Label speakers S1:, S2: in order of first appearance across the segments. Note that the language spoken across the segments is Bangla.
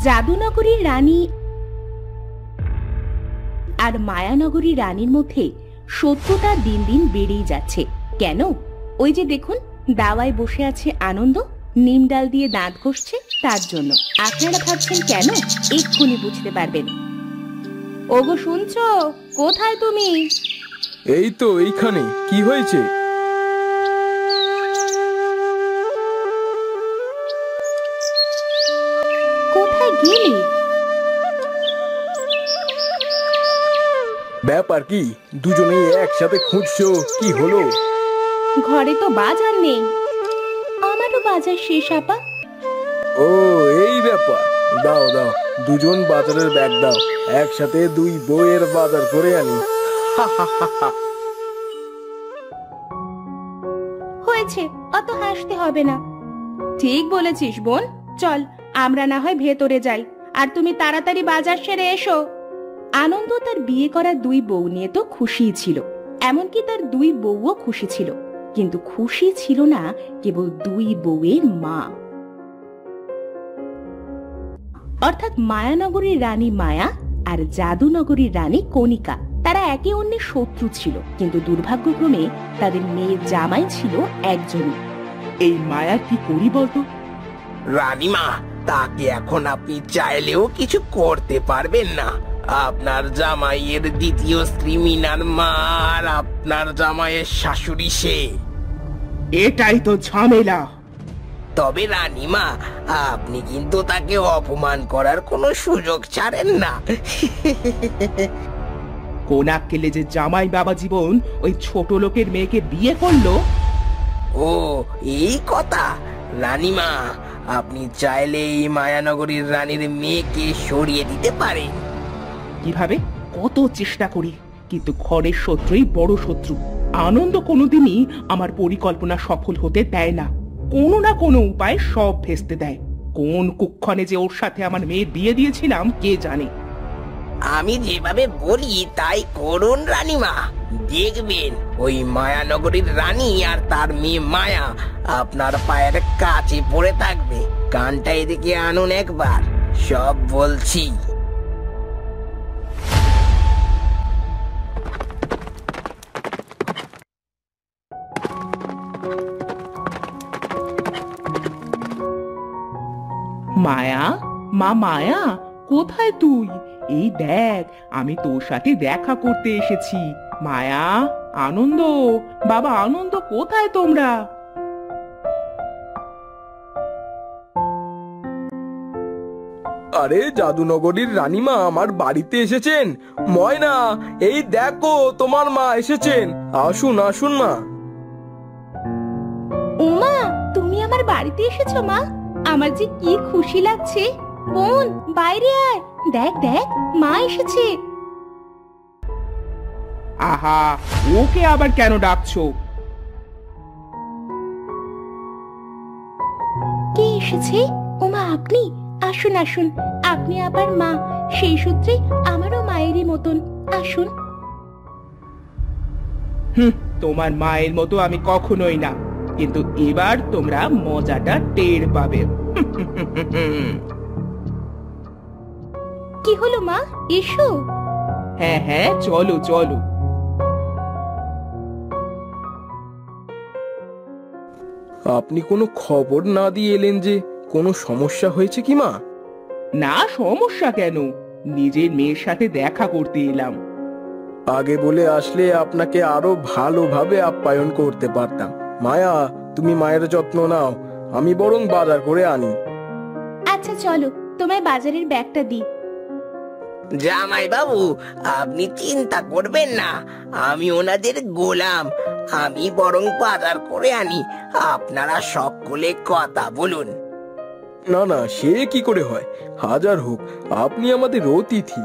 S1: জাদুনগরীর রানী আর মায়ানগরীর রানীর মধ্যে শত্রুতা দিন দিন বেড়েই যাচ্ছে। কেন? ওই যে দেখুন, দাওয়ায় বসে আছে আনন্দ, নিম ডাল দিয়ে দাঁত ঘষছে তার জন্য। আপনারা ভাবছেন কেন? এক্ষুনি বুঝতে পারবেন। ওগো শুনছো? কোথায় তুমি?
S2: এই তো এইখানে। কি হয়েছে?
S1: কোথায় গেলে?
S2: ব্যাপার কি? দুজনেই একসাথে খুঁজছো, কি হলো?
S1: ঘরে তো বাজার নেই। আমারও বাজার শেষ আপা।
S2: ও এই ব্যাপার। দাও দাও, দুজন বাজারের ব্যাগ দাও, একসাথে দুই বইয়ের বাজার করে আনি।
S1: হয়েছে, অত হাসতে হবে না। ঠিক বলেছিস বোন, চল আমরা না হয় ভেতরে যাই, আর তুমি তাড়াতাড়ি বাজার সেরে এসো। আনন্দ তার বিয়ে করা দুই বউ নিয়ে তো খুশিই ছিল, এমনকি তার দুই বউও খুশি ছিল, কিন্তু খুশি ছিল না কেবল দুই বউয়ের মা, অর্থাৎ মায়ানগরীর রানী মায়া আর জাদুনগরীর রানী কণিকা। তারা একে অন্যের শত্রু ছিল, কিন্তু দুর্ভাগ্যক্রমে তাদের মেয়ের জামাই ছিল একজনই।
S3: এই মায়া কি করি বলতো?
S4: রানীমা, তাকে এখন আপনি চাইলেও কিছু করতে পারবেন না। আপনার জামাইয়ের দ্বিতীয় স্ত্রী মিনার মা, আর আপনার জামাইয়ের শাশুড়ি সে।
S3: এটাই তো ঝামেলা।
S4: তবে রানীমা, আপনি কিন্তু তাকে অপমান করার কোনো সুযোগ ছাড়েন না।
S3: কোন আক্কেলে যে জামাই বাবা জীবন ওই ছোট লোকের মেয়েকে বিয়ে করলো?
S4: ও এই কথা। রানীমা, আপনি চাইলে এই মায়ানগরীর রানীর মেয়েকে সরিয়ে দিতে পারেন।
S3: কিভাবে? কত চেষ্টা করি, কিন্তু ঘরের শত্রুই বড় শত্রু। আনন্দ কোনোদিনই আমার পরিকল্পনা সফল হতে দেয় না, কোনো না কোনো উপায় সব ভেস্তে দেয়। কোন কুক্ষণে যে ওর সাথে আমার মেয়ের বিয়ে দিয়েছিলাম কে জানে।
S4: আমি যেভাবে বলি তাই করুন রানীমা, দেখবেন ওই মায়ানগরীর রানী আর তার মেয়ে মায়া আপনার পায়ের কাছে পড়ে থাকবে। কানটা এদিকে আনুন একবার, সব বলছি।
S3: মায়া, মা মায়া, কোথায় তুই? এই দেখ, আমি তোর সাথে দেখা করতে এসেছি। মায়া, আনন্দ, বাবা আনন্দ, কোথায় তোমরা?
S2: আরে জাদুনগরীর রানীমা আমার বাড়িতে এসেছেন। ময়না, এই দেখো তোমার মা এসেছেন। আসুন আসুন মা।
S1: ওমা, তুমি আমার বাড়িতে এসেছো মা, আমার যে কি খুশি লাগছে। বোন বাইরে আয়, দেখ দেখ মা এসেছে।
S3: আহা, ওকে আবার কেন ডাকছো?
S1: কে এসেছে? ওমা আপনি? আসুন আসুন, আপনি আবার মা, সেই সূত্রে আমারও মায়েরই মতন। আসুন।
S3: তোমার মায়ের মতো আমি কখনোই না, কিন্তু এবার তোমরা মজাটা টের পাবে।
S1: কি হলো মা, এসো।
S3: হ্যাঁ হ্যাঁ, চলো চলো।
S2: আপনি কোনো খবর না দিয়ে এলেন যে? কোনো সমস্যা হয়েছে কি মা?
S3: না, সমস্যা কেন, নিজের মেয়ের সাথে দেখা করতে এলাম।
S2: আগে বলে আসলে আপনাকে আরো ভালোভাবে আপ্যায়ন করতে পারতাম। মায়া, তুমি মায়ের যত্ন নাও, আমি বরং বাজার করে আনি।
S1: আচ্ছা চলো, তোমায় বাজারের ব্যাগটা দিই।
S4: জামাই বাবু, আপনি চিন্তা করবেন না, আমি ওনাদের গোলাম। আমি বরং বাজার করে আনি, আপনারা সকলে কথা বলুন।
S2: না না, সে কি করে হয়? হাজার হোক, আপনি আমাদের অতিথি।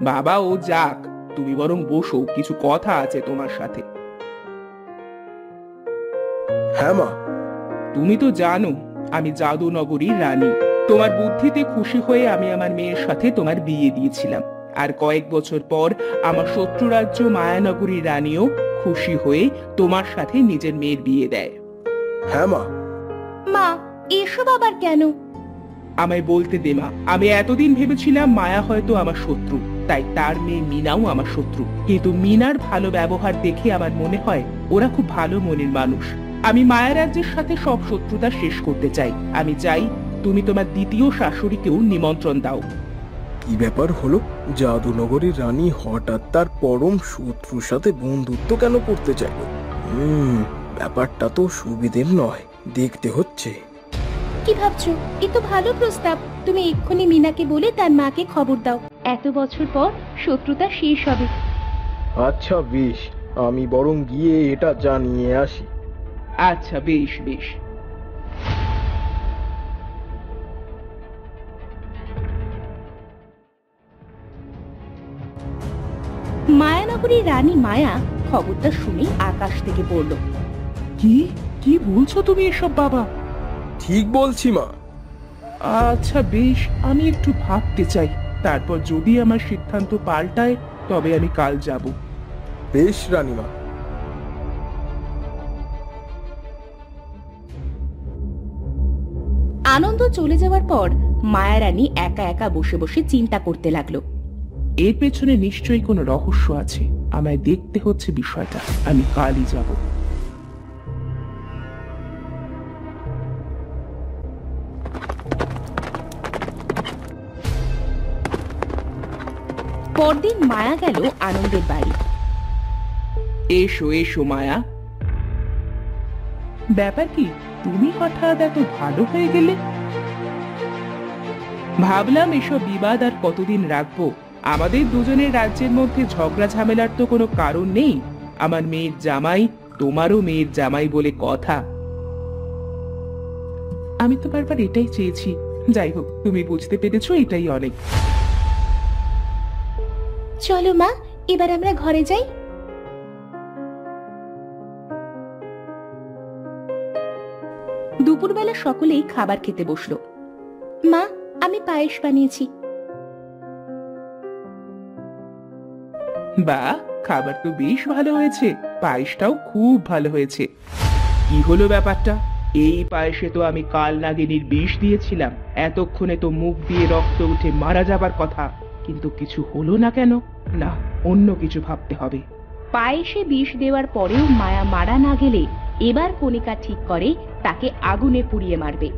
S3: বাবা ও যাক, তুমি বরং বসো, কিছু কথা আছে তোমার সাথে।
S2: হ্যাঁ মা।
S3: তুমি তো জানো আমি জাদুনগরীর রানী। তোমার বুদ্ধিতে খুশি হয়ে আমি আমার মেয়ের সাথে তোমার বিয়ে দিয়েছিলাম, আর কয়েক বছর পর আমার শত্রু রাজ্য মায়ানগরীর রানীও খুশি হয়ে তোমার সাথে নিজের মেয়ের বিয়ে দেয়।
S2: হ্যাঁ মা।
S1: মা, এসব আবার কেন?
S3: আমায় বলতে দে মা। আমি এতদিন ভেবেছিলাম মায়া হয়তো আমার শত্রু, তাই তার মেয়ে মিনাও আমার শত্রু। কিন্তু মিনার ভালো ব্যবহার দেখে আমার মনে হয় ওরা খুব ভালো মনের মানুষ। আমি মায়া রাজ্যের সাথে সব শত্রুতা শেষ করতে চাই। আমি চাই তুমি তোমার দ্বিতীয় শাশুড়িকেও নিমন্ত্রণ দাও।
S2: কি ব্যাপার হলো? জাদুনগরীর রানী হঠাৎ তার পরম শত্রুর সাথে বন্ধুত্ব কেন করতে চাইল? ব্যাপারটা তো সুবিধের নয়, দেখতে হচ্ছে।
S1: কি ভাবছো? এ তো ভালো প্রস্তাব। তুমি এক্ষুনি মিনাকে বলে তার মাকে খবর দাও। এত বছর পর শত্রুতা শেষ হবে।
S2: আচ্ছা বেশ, আমি বরং গিয়ে এটা জানিয়ে আসি।
S3: আচ্ছা বেশ বেশ।
S1: মায়ানগরীর রানী মায়া খবরটা শুনে আকাশ থেকে পড়ল।
S3: কি কি বলছো তুমি এসব বাবা?
S2: ঠিক বলছি মা।
S3: আচ্ছা বেশ, আমি একটু ভাবতে চাই, তারপর যদি আমার সিদ্ধান্ত পাল্টায় তবে আমি কাল যাব।
S2: বেশ রানীমা।
S1: আনন্দ চলে যাওয়ার পর মায়া রানী একা একা বসে বসে চিন্তা করতে লাগলো।
S3: এর পেছনে নিশ্চয়ই কোনো রহস্য আছে। আমায় দেখতে হচ্ছে বিষয়টা। আমি কালই যাব।
S1: পরদিন মায়া গেল আনন্দের বাড়ি।
S3: এসো এসো মায়া। ব্যাপার কি, তুমি হঠাৎ এত ভালো হয়ে গেলে? ভাবলাম এসব বিবাদ আর কতদিন রাখবো। আমাদের দুজনের রাজ্যের মধ্যে ঝগড়া ঝামেলার তো কোনো কারণ নেই। আমার মেয়ের জামাই তোমারও মেয়ের জামাই বলে কথা। আমি তো বারবার এটাই চেয়েছি। যাই হোক, তুমি বুঝতে পেরেছো, এটাই অনেক।
S1: চলো মা, এবার আমরা ঘরে যাই। দুপুরবেলা সকলেই খাবার খেতে বসলো। মা, আমি পায়েস বানিয়েছি।
S3: বাহ, খাবার তো বেশ ভালো হয়েছে। পায়েসটাও খুব ভালো হয়েছে। কি হলো ব্যাপারটা? এই পায়েসে তো আমি কাল নাগিনীর বিষ দিয়েছিলাম। এতক্ষণে তো মুখ দিয়ে রক্ত উঠে মারা যাবার কথা, কিন্তু কিছু হলো না কেন? না, অন্য কিছু ভাবতে হবে।
S1: পায়েসে বিষ দেওয়ার পরেও মায়া মারা না গেলে এবার কণিকা ঠিক করে তাকে আগুনে পুড়িয়ে মারবে।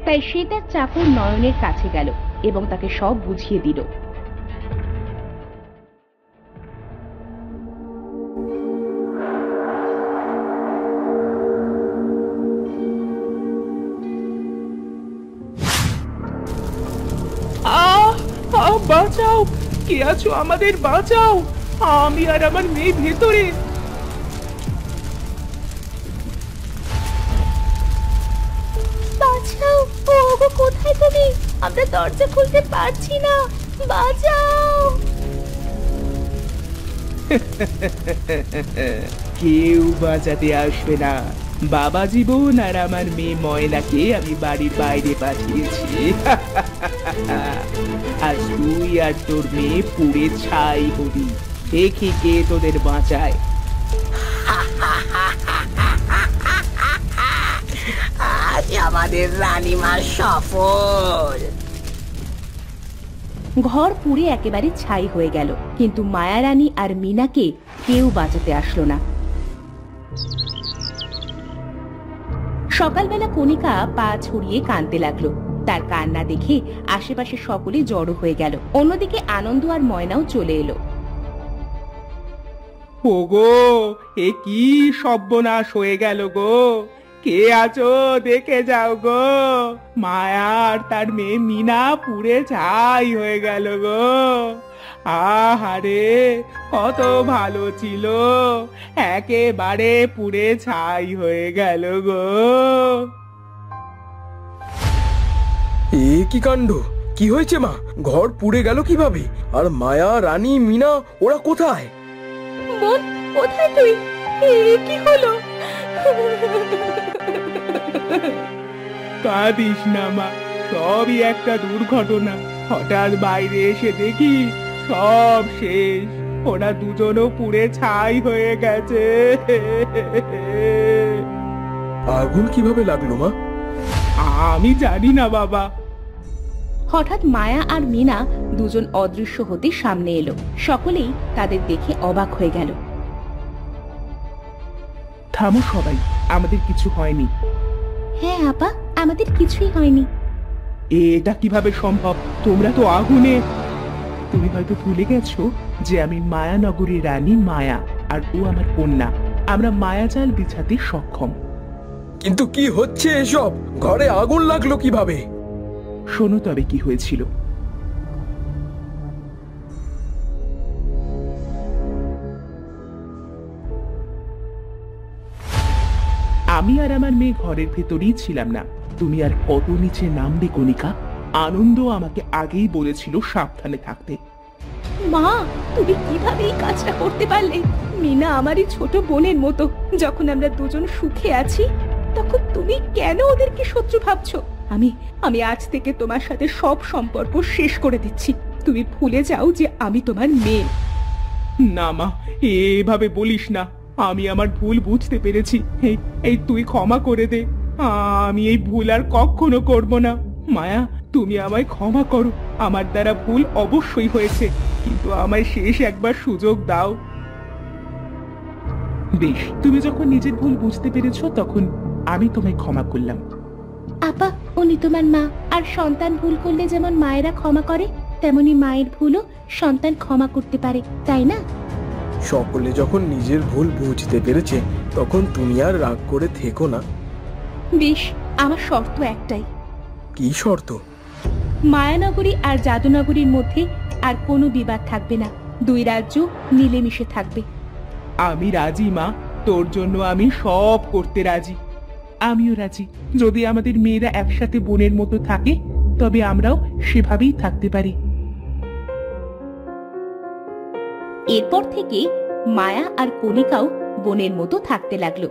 S1: তাই সে তার চাকর নয়নের কাছে গেল এবং তাকে সব বুঝিয়ে দিল।
S3: বাঁচাও, কে আছো? আমাদের বাঁচাও। আমি আর আমার মেয়ে ভেতরে।
S1: বাঁচাও, ওগো কোথায় তুমি? আমরা দরজা খুলতে পারছি না, বাঁচাও।
S3: কেউ বাঁচাতে আসবে না। বাবা জীবন আর আমার মেয়ে ময়নাকে আমি বাড়ির বাইরে পাঠিয়েছি। আজ তুই আর তোর মেয়ে পুড়ে ছাই হবি। দেখি কে তোদের বাঁচায়।
S4: আজ আমাদের রানীমা সফল।
S1: ঘর পুড়ে একেবারে ছাই হয়ে গেল, কিন্তু মায়া রানী আর মিনাকে কেউ বাঁচাতে আসলো না। সকালবেলা কণিকা পা ছড়িয়ে কাঁদতে লাগলো। তার কান্না দেখে আশেপাশে সকলে জড়ো হয়ে গেল। অন্যদিকে আনন্দ আর ময়নাও চলে এলো।
S3: ওগো, এ কি সর্বনাশ হয়ে গেল গো! কে আছো? দেখে যাও গো। মায়া আর তার মেয়ে মিনা পুড়ে ছাই হয়ে গেল গো। আহারে, কত ভালো ছিল, একেবারে পুড়ে ছাই হয়ে গেল গো।
S2: এ কি কাণ্ড! কি হয়েছে মা? ঘর পুড়ে গেল কিভাবে? আর মায়া, রানী, মিনা ওরা কোথায়?
S1: বোন, কোথায় তুই? কি হলো?
S3: কাঁদিস না মা, সবই একটা দুর্ঘটনা। হঠাৎ বাইরে এসে দেখি সব শেষ। ওরা দুজনও পুড়ে ছাই হয়ে গেছে।
S2: আগুন কিভাবে লাগলো মা?
S3: আমি জানি না বাবা।
S1: হঠাৎ মায়া আর মিনা দুজন অদৃশ্য হতে সামনে এলো। সকলেই তাদের দেখে অবাক হয়ে গেল।
S3: থামো সবাই, আমাদের কিছু হয়নি।
S1: হ্যাঁ আপা, আমাদের কিছুই হয়নি।
S3: এটা কিভাবে সম্ভব? তোমরা তো আগুনে। তুমি হয়তো ভুলে গেছো যে আমি মায়ানগরীর রানী মায়া, আর ও আমার কন্যা। আমরা মায়াজাল বিছাতে সক্ষম।
S2: কিন্তু কি হচ্ছে এসব? ঘরে আগুন লাগলো কিভাবে?
S3: শোনো তবে কি হয়েছিল। আমি আর আমার মেয়ে ঘরের ভেতরেই ছিলাম না। তুমি আর কত নিচে নামবে কণিকা? আনন্দ আমাকে আগেই বলেছিল সাবধানে থাকতে।
S1: মা, তুমি কিভাবে এই কাজটা করতে পারলে? মিনা আমারই ছোট বোনের মতো। যখন আমরা দুজন সুখে আছি, তখন তুমি কেন ওদেরকে শত্রু ভাবছো? আমি আজ থেকে তোমার সাথে সব সম্পর্ক শেষ করে দিচ্ছি। তুমি ভুলে যাও যে আমি তোমার মেয়ে।
S3: না মা, এভাবে বলিস না। আমি আমার ভুল বুঝতে পেরেছি। এই তুই ক্ষমা করে দে। আমি এই ভুল আর কখনো করব না। মায়া, তুমি আমায় ক্ষমা করো। আমার দ্বারা ভুল অবশ্যই হয়েছে, কিন্তু আমায় শেষ একবার সুযোগ দাও। বেশ, তুমি যখন নিজের ভুল বুঝতে পেরেছো, তখন আমি তোমায় ক্ষমা করলাম।
S1: আপা, উনি তোমার মা, আর সন্তান ভুল করলে যেমন মায়েরা ক্ষমা করে, তেমনি মায়ের ভুলও সন্তান ক্ষমা করতে পারে, তাই না?
S2: সকলে যখন নিজের ভুল বুঝতে পেরেছে, তখন তুমি আর রাগ করে থেকো না।
S1: বেশ, আমার শর্ত একটাই।
S2: কি শর্ত?
S1: মায়ানগরী আর জাদুনগরীর মধ্যে আর কোনো বিবাদ থাকবে না। দুই রাজ্য মিলেমিশে থাকবে।
S3: আমি রাজি মা, তোর জন্য আমি সব করতে রাজি। আমিও রাজি। যদি আমাদের মেয়েরা একসাথে বোনের মতো থাকে, তবে আমরাও সেভাবেই থাকতে পারি।
S1: এরপর থেকে মায়া আর কণিকাও বোনের মতো থাকতে লাগলো।